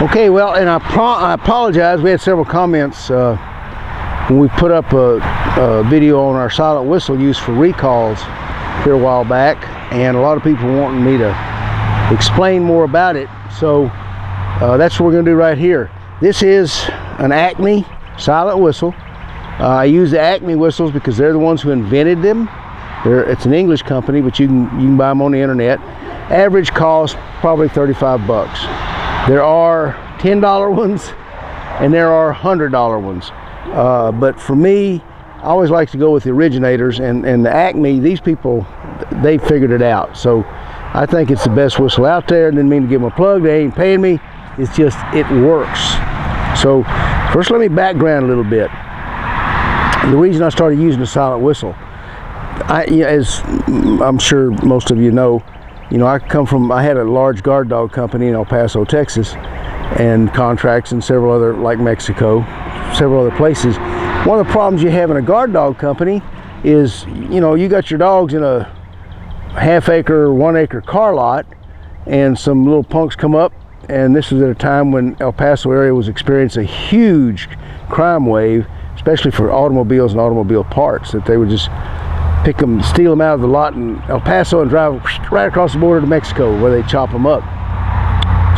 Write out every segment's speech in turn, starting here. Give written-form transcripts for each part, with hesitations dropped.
Okay, well, and I apologize. We had several comments when we put up a video on our silent whistle used for recalls here a while back, and a lot of people wanting me to explain more about it. So that's what we're going to do right here. This is an Acme silent whistle. I use the Acme whistles because they're the ones who invented them. It's an English company, but you can buy them on the internet. Average cost probably 35 bucks. There are $10 ones and there are $100 ones. But for me, I always like to go with the originators, and the Acme, these people, they figured it out. So I think it's the best whistle out there. Didn't mean to give them a plug. They ain't paying me. It's just, it works. So first let me background a little bit. The reason I started using the silent whistle, as I'm sure most of you know, I had a large guard dog company in El Paso, Texas, and contracts in several other, like Mexico, several other places. One of the problems you have in a guard dog company is, you got your dogs in a half-acre, 1 acre car lot, and some little punks come up, and this was at a time when El Paso area was experiencing a huge crime wave, especially for automobiles and automobile parts, that they would just steal them out of the lot in El Paso and drive right across the border to Mexico, where they chop them up.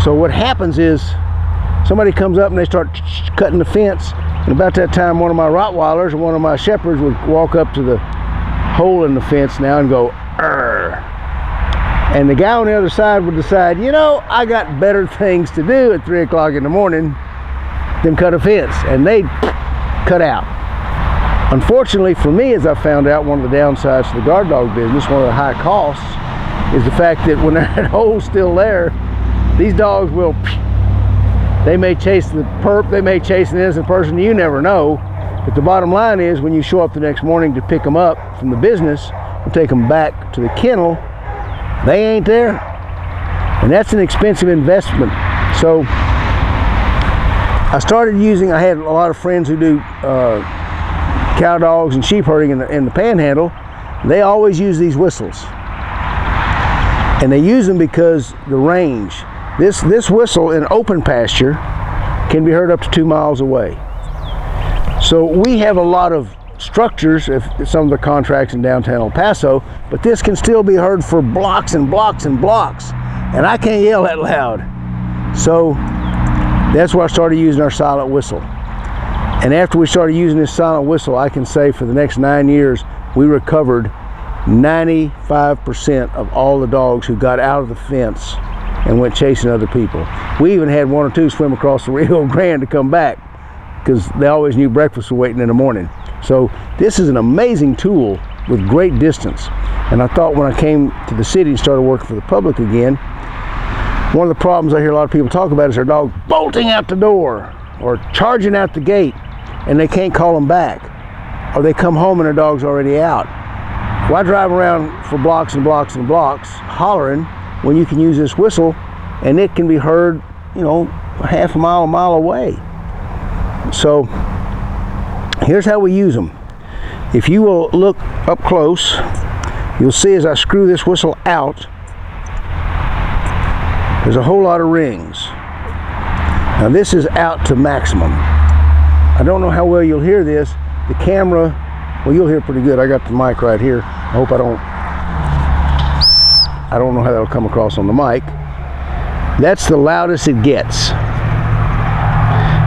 So what happens is somebody comes up and they start cutting the fence, and about that time one of my Rottweilers or one of my Shepherds would walk up to the hole in the fence now and go, "Arr." And the guy on the other side would decide, I got better things to do at 3 o'clock in the morning than cut a fence, and they'd cut out. Unfortunately for me, as I found out, one of the downsides to the guard dog business, one of the high costs, is the fact that when that hole's still there, these dogs they may chase the perp, they may chase an innocent person, you never know. But the bottom line is, when you show up the next morning to pick them up from the business and take them back to the kennel, they ain't there. And that's an expensive investment. So I had a lot of friends who do cow dogs and sheep herding in the panhandle. They always use these whistles, and they use them because the range. This whistle in open pasture can be heard up to 2 miles away. So we have a lot of structures, if some of the contracts in downtown El Paso, but this can still be heard for blocks and blocks and blocks, and I can't yell that loud. So that's where I started using our silent whistle. And after we started using this silent whistle, I can say for the next 9 years, we recovered 95% of all the dogs who got out of the fence and went chasing other people. We even had 1 or 2 swim across the Rio Grande to come back, because they always knew breakfast was waiting in the morning. So this is an amazing tool with great distance. And I thought, when I came to the city and started working for the public again, one of the problems I hear a lot of people talk about is their dog bolting out the door or charging out the gate, and they can't call them back, or they come home and their dog's already out. Why drive around for blocks and blocks and blocks hollering when you can use this whistle and it can be heard, half a mile away? So here's how we use them. If you will look up close, you'll see as I screw this whistle out, there's a whole lot of rings. Now this is out to maximum. I don't know how well you'll hear this. The camera, well, you'll hear pretty good. I got the mic right here. I hope I don't know how that'll come across on the mic. That's the loudest it gets.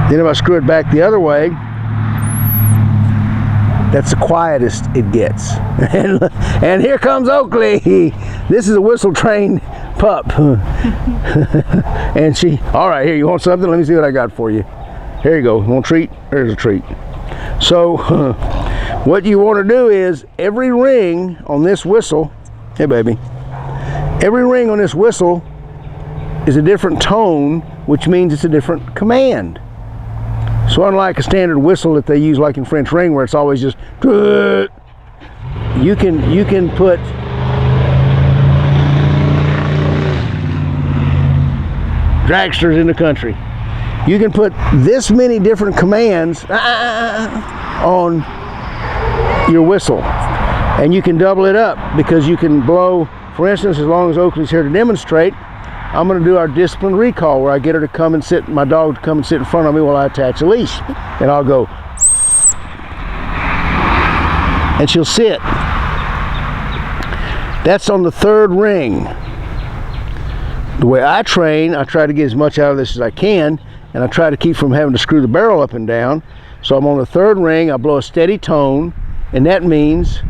Then if I screw it back the other way, that's the quietest it gets. And here comes Oakley. This is a whistle trained pup. And all right, here, you want something? Let me see what I got for you. Here you go. You want a treat? There's a treat. So what you want to do is, every ring on this whistle, hey baby, every ring on this whistle is a different tone, which means it's a different command. So unlike a standard whistle that they use like in French ring, where it's always just, you can put dragsters in the country. You can put this many different commands on your whistle, and you can double it up, because you can blow, for instance, as long as Oakley's here to demonstrate, I'm going to do our discipline recall where I get her to come and sit, my dog to come and sit in front of me while I attach a leash. And I'll go, and she'll sit. That's on the third ring. The way I train, I try to get as much out of this as I can, and I try to keep from having to screw the barrel up and down. So I'm on the third ring, I blow a steady tone, and that means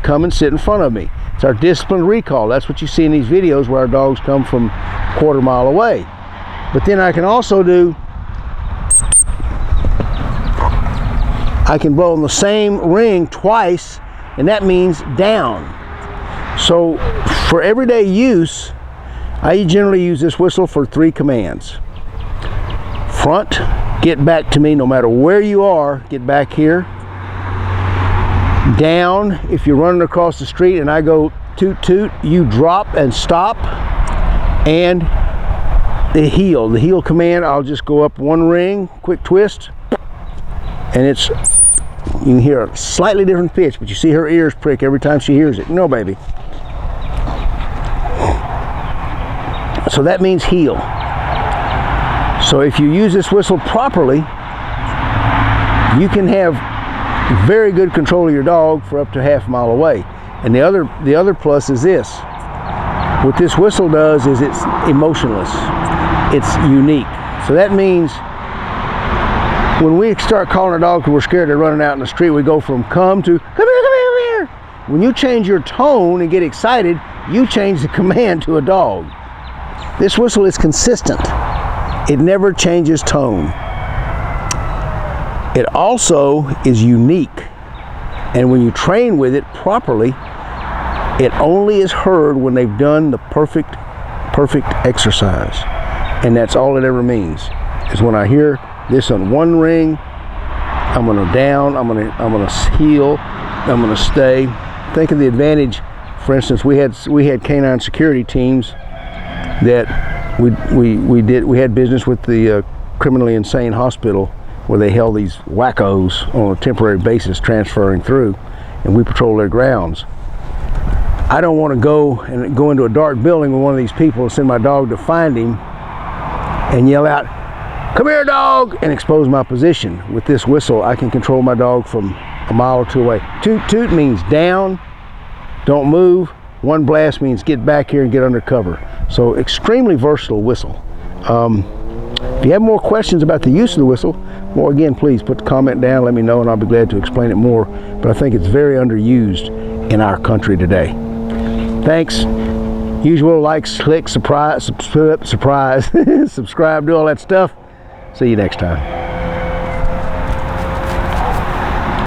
come and sit in front of me. It's our discipline recall. That's what you see in these videos where our dogs come from a quarter mile away. But then I can also do, I can blow on the same ring twice, and that means down. So for everyday use, I generally use this whistle for 3 commands. Front, get back to me no matter where you are, get back here. Down, if you're running across the street and I go toot toot, you drop and stop. And the heel command, I'll just go up 1 ring, quick twist, and it's, you can hear a slightly different pitch, but you see her ears prick every time she hears it. No, baby. So that means heel. So if you use this whistle properly, you can have very good control of your dog for up to half a mile away. And the other plus is this. What this whistle does is it's emotionless. It's unique. So that means when we start calling our dog because we're scared they're running out in the street, we go from come to come here, come here, come here. When you change your tone and get excited, you change the command to a dog. This whistle is consistent. It never changes tone. It also is unique. And when you train with it properly, it only is heard when they've done the perfect exercise. And that's all it ever means, is when I hear this on 1 ring, I'm gonna down, I'm gonna heel, I'm gonna stay. Think of the advantage. For instance, we had canine security teams that we had business with the criminally insane hospital where they held these wackos on a temporary basis transferring through, and we patrol their grounds. I don't want to go into a dark building with one of these people and send my dog to find him and yell out, "Come here, dog," and expose my position. With this whistle, I can control my dog from a mile or 2 away. Toot toot means down, don't move. 1 blast means get back here and get under cover. So extremely versatile whistle. If you have more questions about the use of the whistle, well, again, please put the comment down, let me know, and I'll be glad to explain it more. But I think it's very underused in our country today. Thanks. Usual, like, click, subscribe, do all that stuff. See you next time.